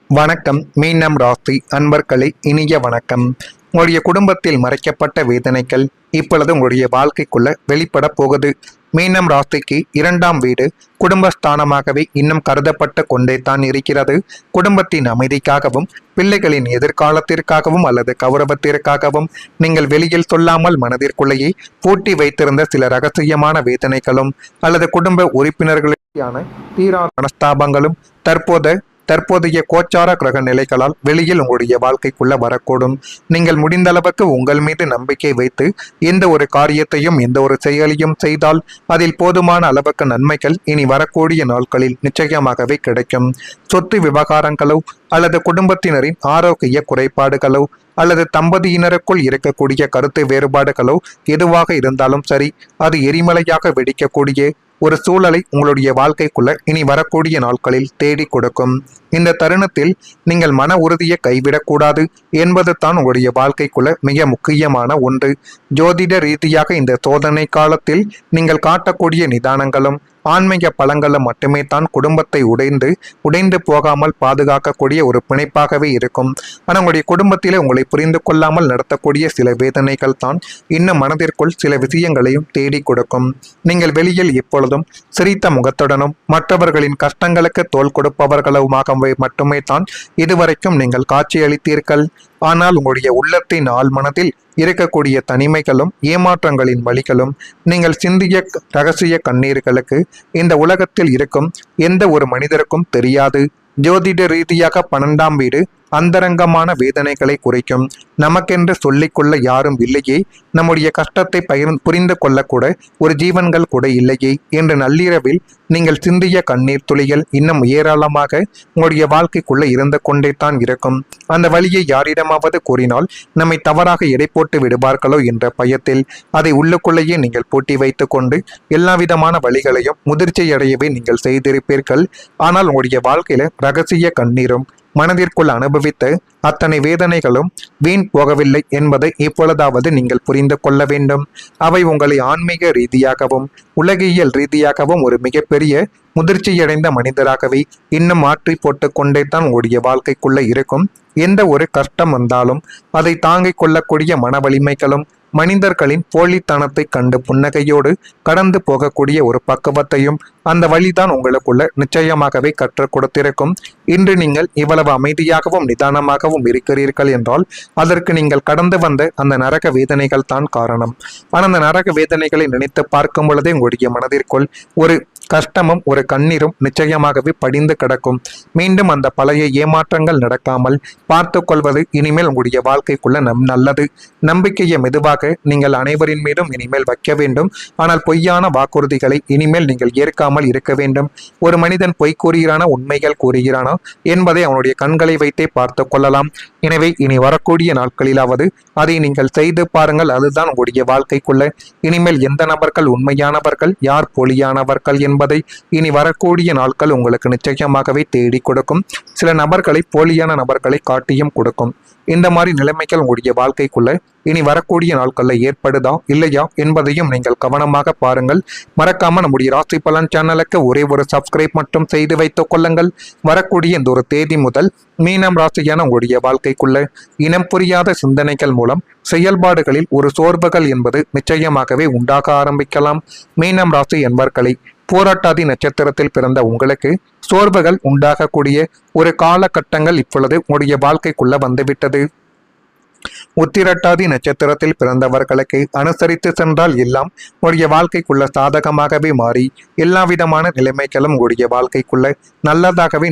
வணக்கம். மீனம் ராசி அன்பர்களே, இனிய வணக்கம். உங்களுடைய குடும்பத்தில் மறைக்கப்பட்ட வேதனைகள் இப்பொழுது உங்களுடைய வாழ்க்கைக்குள்ள வெளிப்பட போகுது. மீனம் ராசிக்கு 2ஆம் வீடு குடும்பஸ்தானமாகவே இன்னும் கருதப்பட்டு கொண்டே தான் இருக்கிறது. குடும்பத்தின் அமைதிக்காகவும் பிள்ளைகளின் எதிர்காலத்திற்காகவும் அல்லது கௌரவத்திற்காகவும் நீங்கள் வெளியில் சொல்லாமல் மனதிற்குள்ளேயே பூட்டி வைத்திருந்த சில ரகசியமான வேதனைகளும் அல்லது குடும்ப உறுப்பினர்களுக்கான தீரா மனஸ்தாபங்களும் தற்போதைய கோச்சார கிரக நிலைகளால் வெளியில் உங்களுடைய வாழ்க்கைக்குள்ள வரக்கூடும். நீங்கள் முடிந்த அளவுக்கு உங்கள் மீது நம்பிக்கை வைத்து எந்த ஒரு காரியத்தையும் எந்த ஒரு செயலையும் செய்தால் அதில் போதுமான அளவுக்கு நன்மைகள் இனி வரக்கூடிய நாட்களில் நிச்சயமாகவே கிடைக்கும். சொத்து விவகாரங்களோ அல்லது குடும்பத்தினரின் ஆரோக்கிய குறைபாடுகளோ அல்லது தம்பதியினருக்குள் இருக்கக்கூடிய கருத்து வேறுபாடுகளோ எதுவாக இருந்தாலும் சரி, அது எரிமலையாக வெடிக்கக்கூடிய ஒரு சூழலை உங்களுடைய வாழ்க்கைக்குள்ள இனி வரக்கூடிய நாட்களில் தேடி கொடுக்கும். இந்த தருணத்தில் நீங்கள் மன உறுதியை கைவிடக்கூடாது என்பது தான் உங்களுடைய வாழ்க்கைக்குள்ள மிக முக்கியமான ஒன்று. ஜோதிட ரீதியாக இந்த சோதனை காலத்தில் நீங்கள் காட்டக்கூடிய நிதானங்களும் ஆன்மீக பலங்களும் மட்டுமே தான் குடும்பத்தை உடைந்து போகாமல் பாதுகாக்கக்கூடிய ஒரு பிணைப்பாகவே இருக்கும். ஆனால் உங்களுடைய குடும்பத்திலே உங்களை புரிந்து கொள்ளாமல் நடத்தக்கூடிய சில வேதனைகள் தான் இன்னும் மனதிற்குள் சில விஷயங்களையும் தேடி கொடுக்கும். நீங்கள் வெளியில் எப்பொழுதும் சிரித்த முகத்துடனும் மற்றவர்களின் கஷ்டங்களுக்கு தோள் கொடுப்பவர்களுமாகவே மட்டுமே தான் இதுவரைக்கும் நீங்கள் காட்சியளித்தீர்கள். ஆனால் உங்களுடைய உள்ளத்தின் ஆழ் மனதில் இருக்கக்கூடிய தனிமைகளும் ஏமாற்றங்களின் வழிகளும் நீங்கள் சிந்திய ரகசிய கண்ணீர்களுக்கு இந்த உலகத்தில் இருக்கும் எந்த ஒரு மனிதருக்கும் தெரியாது. ஜோதிட ரீதியாக 12ஆம் வீடு அந்தரங்கமான வேதனைகளை குறைக்கும். நமக்கென்று சொல்லிக்கொள்ள யாரும் இல்லையே, நம்முடைய கஷ்டத்தை புரிந்து கொள்ளக்கூட ஒரு ஜீவன்கள் கூட இல்லையே என்று நள்ளிரவில் நீங்கள் சிந்திய கண்ணீர் துளிகள் இன்னும் ஏராளமாக உங்களுடைய வாழ்க்கைக்குள்ள இருந்து கொண்டே தான் இருக்கும். அந்த வழியை யாரிடமாவது கூறினால் நம்மை தவறாக எடை போட்டு விடுவார்களோ என்ற பயத்தில் அதை உள்ளுக்குள்ளேயே நீங்கள் பூட்டி வைத்து கொண்டு எல்லா விதமான வழிகளையும் முதிர்ச்சியடையவே நீங்கள் செய்திருப்பீர்கள். ஆனால் உங்களுடைய வாழ்க்கையில ரகசிய கண்ணீரும் மனதிற்குள் அனுபவித்த அத்தனை வேதனைகளும் வீண் போகவில்லை என்பதை இப்பொழுதாவது நீங்கள் புரிந்து கொள்ள வேண்டும். அவை உங்களை ஆன்மீக ரீதியாகவும் உலகியல் ரீதியாகவும் ஒரு மிகப்பெரிய முதிர்ச்சியடைந்த மனிதராகவே இன்னும் மாற்றி போட்டு கொண்டே தான் உங்களுடைய வாழ்க்கைக்குள்ள இருக்கும். எந்த ஒரு கஷ்டம் வந்தாலும் அதை தாங்கிக் கொள்ளக்கூடிய மன வலிமைகளும் மனிதர்களின் போலித்தனத்தை கண்டு புன்னகையோடு கடந்து போகக்கூடிய ஒரு பக்குவத்தையும் அந்த வழிதான் உங்களுக்குள்ள நிச்சயமாகவே கற்றுக் கொடுத்திருக்கும். இன்று நீங்கள் இவ்வளவு அமைதியாகவும் நிதானமாகவும் இருக்கிறீர்கள் என்றால் அதற்கு நீங்கள் கடந்து வந்த அந்த நரக வேதனைகள் தான் காரணம். ஆனால் அந்த நரக வேதனைகளை நினைத்து பார்க்கும் பொழுதே உங்களுடைய மனதிற்குள் ஒரு கஷ்டமும் ஒரு கண்ணீரும் நிச்சயமாகவே படிந்து கிடக்கும். மீண்டும் அந்த பழைய ஏமாற்றங்கள் நடக்காமல் பார்த்து கொள்வது இனிமேல் உங்களுடைய வாழ்க்கைக்குள்ள நல்லது. நம்பிக்கையை மெதுவாக நீங்கள் அனைவரின் மீதும் இனிமேல் வைக்க வேண்டும். ஆனால் பொய்யான வாக்குறுதிகளை இனிமேல் நீங்கள் ஏற்காமல் இருக்க வேண்டும். ஒரு மனிதன் பொய் கூறுகிறானா உண்மைகள் கூறுகிறானா என்பதை அவனுடைய கண்களை வைத்தே பார்த்து கொள்ளலாம். எனவே இனி வரக்கூடிய நாட்களிலாவது அதை நீங்கள் செய்து பாருங்கள். அதுதான் உங்களுடைய வாழ்க்கைக்குள்ள இனிமேல் எந்த நபர்கள் உண்மையானவர்கள் யார் போலியானவர்கள் என்பதை இனி வரக்கூடிய நாட்கள் உங்களுக்கு நிச்சயமாகவே தேடி கொடுக்கும். சில நபர்களை போலியான நபர்களை காட்டியும் கொடுக்கும். இந்த மாதிரி நிலைமைகள் உங்களுடைய வாழ்க்கைக்குள்ள இனி வரக்கூடிய நாட்களில் ஏற்படுதா இல்லையா என்பதையும் நீங்கள் கவனமாக பாருங்கள். மறக்காம நம்முடைய ராசி பலன் சேனலுக்கு ஒரே ஒரு சப்ஸ்கிரைப் மட்டும் செய்து வைத்துக் கொள்ளுங்கள். வரக்கூடிய இந்த ஒரு தேதி முதல் மீனம் ராசியான உங்களுடைய வாழ்க்கைக்குள்ள இனம் புரியாத சிந்தனைகள் மூலம் செயல்பாடுகளில் ஒரு சோர்வுகள் என்பது நிச்சயமாகவே உண்டாக ஆரம்பிக்கலாம். மீனம் ராசி என்பர்களை போராட்டாதி நட்சத்திரத்தில் பிறந்த உங்களுக்கு சோர்வுகள் உண்டாகக்கூடிய ஒரு காலகட்டங்கள் இப்பொழுது உங்களுடைய வாழ்க்கைக்குள்ள வந்துவிட்டது. உத்திரட்டாதி நட்சத்திரத்தில் பிறந்தவர்களுக்கு அனுசரித்து சென்றால் எல்லாம் உங்களுடைய வாழ்க்கைக்குள்ள சாதகமாகவே மாறி எல்லா விதமான நிலைமைகளும் உங்களுடைய வாழ்க்கைக்குள்ள நல்லதாகவே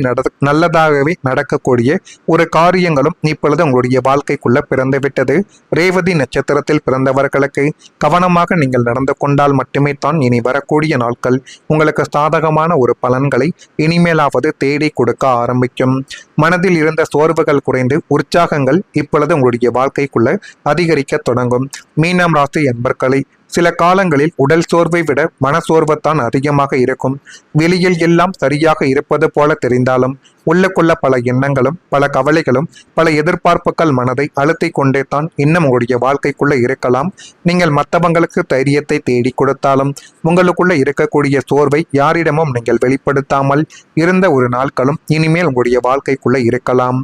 நடக்கக்கூடிய ஒரு காரியங்களும் இப்பொழுது உங்களுடைய வாழ்க்கைக்குள்ள பிறந்துவிட்டது. ரேவதி நட்சத்திரத்தில் பிறந்தவர்களுக்கு கவனமாக நீங்கள் நடந்து கொண்டால் மட்டுமே தான் இனி வரக்கூடிய நாட்கள் உங்களுக்கு சாதகமான ஒரு பலன்களை இனிமேலாவது தேடி கொடுக்க ஆரம்பிக்கும். மனதில் இருந்த சோர்வுகள் குறைந்து உற்சாகங்கள் இப்பொழுது உங்களுடைய வாழ்க்கைக்குள்ள அதிகரிக்க தொடங்கும். மீனம் ராசி என்பர்களை சில காலங்களில் உடல் சோர்வை விட மனசோர்வுத்தான் அதிகமாக இருக்கும். வெளியில் எல்லாம் சரியாக இருப்பது போல தெரிந்தாலும் உள்ளுக்குள்ள பல எண்ணங்களும் பல கவலைகளும் பல எதிர்பார்ப்புகள் மனதை அழுத்தி கொண்டே தான் இன்னும் உங்களுடைய வாழ்க்கைக்குள்ள இருக்கலாம். நீங்கள் மற்றவங்களுக்கு தைரியத்தை தேடி கொடுத்தாலும் உங்களுக்குள்ள இருக்கக்கூடிய சோர்வை யாரிடமும் நீங்கள் வெளிப்படுத்தாமல் இருந்த ஒரு நாட்களும் இனிமேல் உங்களுடைய வாழ்க்கைக்குள்ள இருக்கலாம்.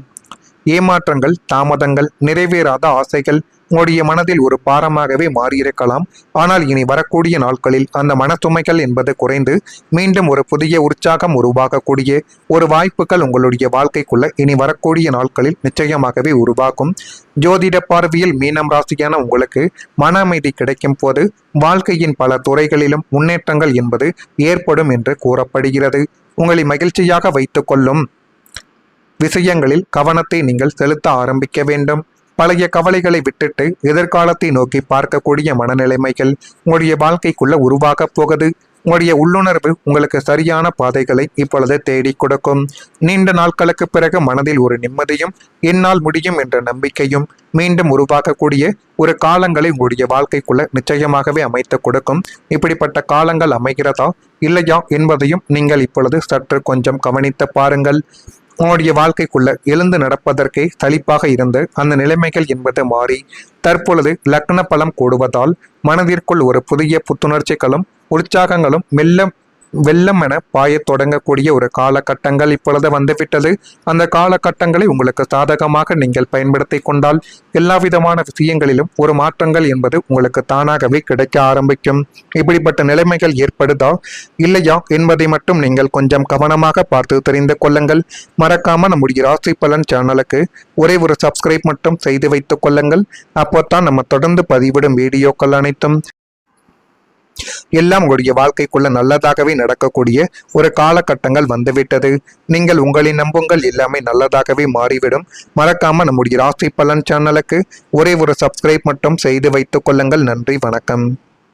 ஏமாற்றங்கள், தாமதங்கள், நிறைவேறாத ஆசைகள் உங்களுடைய மனதில் ஒரு பாரமாகவே மாறியிருக்கலாம். ஆனால் இனி வரக்கூடிய நாட்களில் அந்த மனசுமைகள் என்பது குறைந்து மீண்டும் ஒரு புதிய உற்சாகம் உருவாகக்கூடிய ஒரு வாய்ப்புகள் உங்களுடைய வாழ்க்கைக்குள்ள இனி வரக்கூடிய நாட்களில் நிச்சயமாகவே உருவாகும். ஜோதிட பார்வையில் மீனம் ராசியான உங்களுக்கு மன அமைதி கிடைக்கும் போது வாழ்க்கையின் பல துறைகளிலும் முன்னேற்றங்கள் என்பது ஏற்படும் என்று கூறப்படுகிறது. உங்களை மகிழ்ச்சியாக வைத்துக் கொள்ளும் விஷயங்களில் கவனத்தை நீங்கள் செலுத்த ஆரம்பிக்க வேண்டும். பழைய கவலைகளை விட்டுட்டு எதிர்காலத்தை நோக்கி பார்க்கக்கூடிய மனநிலைமைகள் உங்களுடைய வாழ்க்கைக்குள்ள உருவாக போகுது. உங்களுடைய உள்ளுணர்வு உங்களுக்கு சரியான பாதைகளை இப்பொழுது தேடி கொடுக்கும். நீண்ட நாட்களுக்கு பிறகு மனதில் ஒரு நிம்மதியும் என்னால் முடியும் என்ற நம்பிக்கையும் மீண்டும் உருவாக்கக்கூடிய ஒரு காலங்களை உங்களுடைய வாழ்க்கைக்குள்ள நிச்சயமாகவே அமைத்து கொடுக்கும். இப்படிப்பட்ட காலங்கள் அமைகிறதா இல்லையா என்பதையும் நீங்கள் இப்பொழுது சற்று கொஞ்சம் கவனித்து பாருங்கள். உங்களுடைய வாழ்க்கைக்குள்ள எழுந்து நடப்பதற்கே சலிப்பாக இருந்து அந்த நிலைமைகள் என்பது மாறி தற்பொழுது லக்ன பலம் கூடுவதால் மனதிற்குள் ஒரு புதிய புத்துணர்ச்சிகளும் உற்சாகங்களும் வெள்ளம் என பாயத் தொடங்கக்கூடிய ஒரு காலகட்டங்கள் இப்பொழுது வந்துவிட்டது. அந்த காலகட்டங்களை உங்களுக்கு சாதகமாக நீங்கள் பயன்படுத்தி கொண்டால் எல்லா விதமான விஷயங்களிலும் ஒரு மாற்றங்கள் என்பது உங்களுக்கு தானாகவே கிடைக்க ஆரம்பிக்கும். இப்படிப்பட்ட நிலைமைகள் ஏற்படுதா இல்லையா என்பதை மட்டும் நீங்கள் கொஞ்சம் கவனமாக பார்த்து தெரிந்து கொள்ளுங்கள். மறக்காம நம்முடைய ராசி பலன் சேனலுக்கு ஒரே ஒரு சப்ஸ்கிரைப் மட்டும் செய்து வைத்துக் கொள்ளுங்கள். அப்போதான் நம்ம தொடர்ந்து பதிவிடும் வீடியோக்கள் அனைத்தும் எல்லாம் உங்களுடைய வாழ்க்கைக்குள்ள நல்லதாகவே நடக்கக்கூடிய ஒரு காலகட்டங்கள் வந்துவிட்டது. நீங்கள் உங்களை நம்புங்கள், எல்லாமே நல்லதாகவே மாறிவிடும். மறக்காம நம்முடைய ராசி பலன் சேனலுக்கு ஒரே ஒரு சப்ஸ்கிரைப் மட்டும் செய்து வைத்துக் கொள்ளுங்கள். நன்றி, வணக்கம்.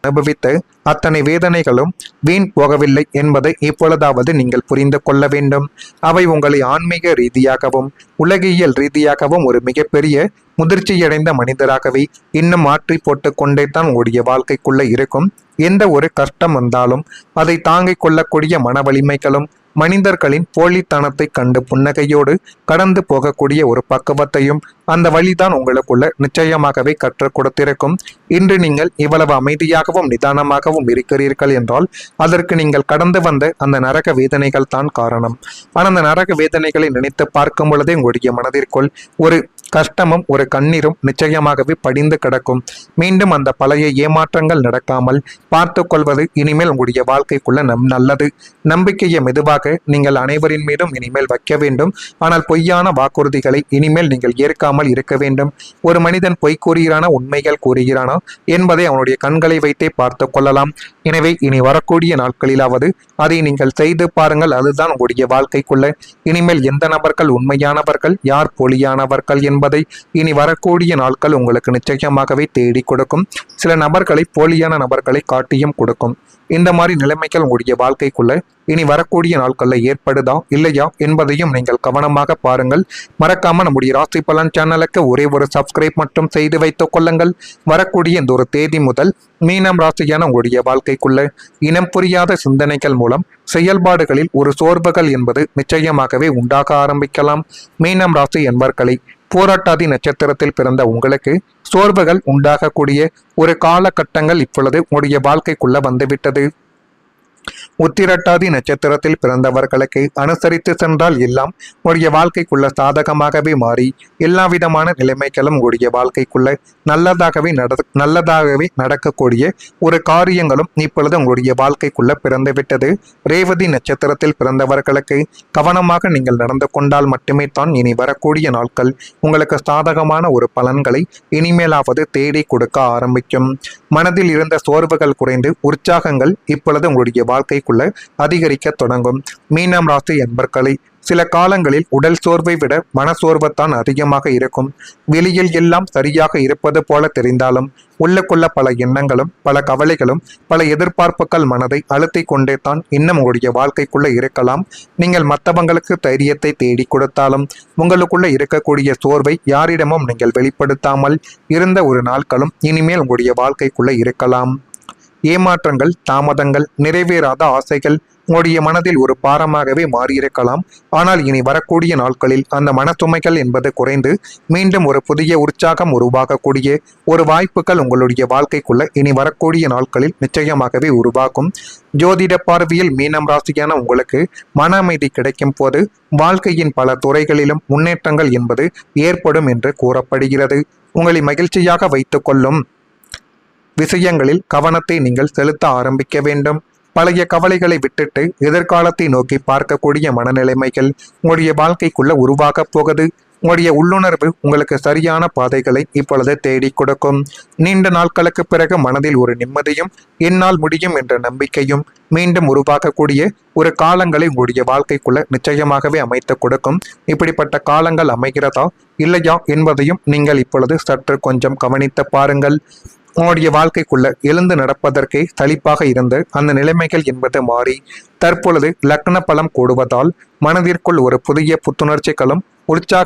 அனுபவித்து அத்தனை வேதனைகளும் வீண் போகவில்லை என்பதை இப்பொழுதாவது நீங்கள் புரிந்து கொள்ள வேண்டும். அவை உங்களை ஆன்மீக ரீதியாகவும் உலகியல் ரீதியாகவும் ஒரு மிகப்பெரிய முதிர்ச்சியடைந்த மனிதராகவே இன்னும் மாற்றி போட்டு கொண்டே தான் உங்களுடைய வாழ்க்கைக்குள்ள இருக்கும். எந்த ஒரு கஷ்டம் வந்தாலும் அதை தாங்கிக் கொள்ளக்கூடிய மன வலிமைகளும் மனிதர்களின் போலித்தனத்தை கண்டு புன்னகையோடு கடந்து போகக்கூடிய ஒரு பக்குவத்தையும் அந்த வழிதான் உங்களுக்குள்ள நிச்சயமாகவே கற்றுக் கொடுத்திருக்கும். இன்று நீங்கள் இவ்வளவு அமைதியாகவும் நிதானமாகவும் இருக்கிறீர்கள் என்றால் அதற்கு நீங்கள் கடந்து வந்த அந்த நரக வேதனைகள் தான் காரணம். ஆனால் அந்த நரக வேதனைகளை நினைத்து பார்க்கும் பொழுதே உங்களுடைய மனதிற்குள் ஒரு கஷ்டமும் ஒரு கண்ணீரும் நிச்சயமாகவே படிந்து கிடக்கும். மீண்டும் அந்த பழைய ஏமாற்றங்கள் நடக்காமல் பார்த்து கொள்வது இனிமேல் உங்களுடைய வாழ்க்கைக்குள்ள நல்லது. நம்பிக்கையை மெதுவாக நீங்கள் அனைவரின் மீதும் இனிமேல் வைக்க வேண்டும். ஆனால் பொய்யான வாக்குறுதிகளை இனிமேல் நீங்கள் ஏற்காமல் இருக்க வேண்டும். ஒரு மனிதன் பொய் கூறுகிறானா உண்மைகள் கூறுகிறானா என்பதை அவனுடைய கண்களை வைத்தே பார்த்து கொள்ளலாம். எனவே இனி வரக்கூடிய நாட்களிலாவது அதை நீங்கள் செய்து பாருங்கள். அதுதான் உங்களுடைய வாழ்க்கைக்குள்ள இனிமேல் எந்த நபர்கள் உண்மையானவர்கள் யார் போலியானவர்கள் என்பதை இனி வரக்கூடிய நாட்கள் உங்களுக்கு நிச்சயமாகவே தேடி கொடுக்கும். சில நபர்களை போலியான நபர்களை காட்டியும் கொடுக்கும். இந்த மாதிரி நிலைமைகள் உங்களுடைய வாழ்க்கைக்குள்ள இனி வரக்கூடிய நாட்களில் ஏற்படுதா இல்லையா என்பதையும் நீங்கள் கவனமாக பாருங்கள். மறக்காம நம்முடைய ராசி பலன் சேனலுக்கு ஒரே ஒரு சப்ஸ்கிரைப் மட்டும் செய்து வைத்துக் கொள்ளுங்கள். வரக்கூடிய இந்த ஒரு தேதி முதல் மீனம் ராசியான உங்களுடைய வாழ்க்கைக்குள்ள இனம் புரியாத சிந்தனைகள் மூலம் செயல்பாடுகளில் ஒரு சோர்வுகள் என்பது நிச்சயமாகவே உண்டாக ஆரம்பிக்கலாம். மீனம் ராசி என்பர்களை போராட்டாதி நட்சத்திரத்தில் பிறந்த உங்களுக்கு சோர்வுகள் உண்டாகக்கூடிய ஒரு காலகட்டங்கள் இப்பொழுது உங்களுடைய வாழ்க்கைக்குள்ள வந்துவிட்டது. உத்திரட்டாதி நட்சத்திரத்தில் பிறந்தவர்களுக்கு அனுசரித்து சென்றால் எல்லாம் உங்களுடைய வாழ்க்கைக்குள்ள சாதகமாகவே மாறி எல்லா விதமான நிலைமைகளும் உங்களுடைய வாழ்க்கைக்குள்ள நல்லதாகவே நடக்கக்கூடிய ஒரு காரியங்களும் இப்பொழுது உங்களுடைய வாழ்க்கைக்குள்ள பிறந்துவிட்டது. ரேவதி நட்சத்திரத்தில் பிறந்தவர்களுக்கு கவனமாக நீங்கள் நடந்து கொண்டால் மட்டுமே தான் இனி வரக்கூடிய நாட்கள் உங்களுக்கு சாதகமான ஒரு பலன்களை இனிமேலாவது தேடி கொடுக்க ஆரம்பிக்கும். மனதில் இருந்த சோர்வுகள் குறைந்து உற்சாகங்கள் இப்பொழுது உங்களுடைய வாழ்க்கைக்குள்ள அதிகரிக்க தொடங்கும். மீனம் ராசி என்பர்களை சில காலங்களில் உடல் சோர்வை விட மனசோர்வுத்தான் அதிகமாக இருக்கும். வெளியில் எல்லாம் சரியாக இருப்பது போல தெரிந்தாலும் உள்ளுக்குள்ள பல எண்ணங்களும் பல கவலைகளும் பல எதிர்பார்ப்புகள் மனதை அழுத்தி கொண்டே தான் இன்னும் உங்களுடைய வாழ்க்கைக்குள்ள இருக்கலாம். நீங்கள் மற்றவங்களுக்கு தைரியத்தை தேடி கொடுத்தாலும் உங்களுக்குள்ள இருக்கக்கூடிய சோர்வை யாரிடமும் நீங்கள் வெளிப்படுத்தாமல் இருந்த ஒரு நாட்களும் இனிமேல் உங்களுடைய வாழ்க்கைக்குள்ள இருக்கலாம். ஏமாற்றங்கள், தாமதங்கள், நிறைவேறாத ஆசைகள் உங்களுடைய மனதில் ஒரு பாரமாகவே மாறியிருக்கலாம். ஆனால் இனி வரக்கூடிய நாட்களில் அந்த மனச்சுமைகள் என்பது குறைந்து மீண்டும் ஒரு புதிய உற்சாகம் உருவாகக்கூடிய ஒரு வாய்ப்புகள் உங்களுடைய வாழ்க்கைக்குள்ள இனி வரக்கூடிய நாட்களில் நிச்சயமாகவே உருவாகும். ஜோதிட பார்வையில் மீனம் ராசியான உங்களுக்கு மன அமைதி கிடைக்கும் போது வாழ்க்கையின் பல துறைகளிலும் முன்னேற்றங்கள் என்பது ஏற்படும் என்று கூறப்படுகிறது. உங்களை மகிழ்ச்சியாக வைத்துக் கொள்ளும் விஷயங்களில் கவனத்தை நீங்கள் செலுத்த ஆரம்பிக்க வேண்டும். பழைய கவலைகளை விட்டுட்டு எதிர்காலத்தை நோக்கி பார்க்கக்கூடிய மனநிலைமைகள் உங்களுடைய வாழ்க்கைக்குள்ள உருவாக போகுது. உங்களுடைய உள்ளுணர்வு உங்களுக்கு சரியான பாதைகளை இப்பொழுது தேடி கொடுக்கும். நீண்ட நாட்களுக்கு பிறகு மனதில் ஒரு நிம்மதியும் என்னால் முடியும் என்ற நம்பிக்கையும் மீண்டும் உருவாக்கக்கூடிய ஒரு காலங்களை உங்களுடைய வாழ்க்கைக்குள்ள நிச்சயமாகவே அமைத்து கொடுக்கும். இப்படிப்பட்ட காலங்கள் அமைகிறதா இல்லையா என்பதையும் நீங்கள் இப்பொழுது சற்று கொஞ்சம் கவனித்து பாருங்கள். உங்களுடைய வாழ்க்கைக்குள்ள எழுந்து நடப்பதற்கே சலிப்பாக இருந்து அந்த நிலைமைகள் என்பது மாறி தற்பொழுது லக்ன பலம் கூடுவதால் மனதிற்குள் ஒரு புதிய புத்துணர்ச்சிகளும் உற்சாக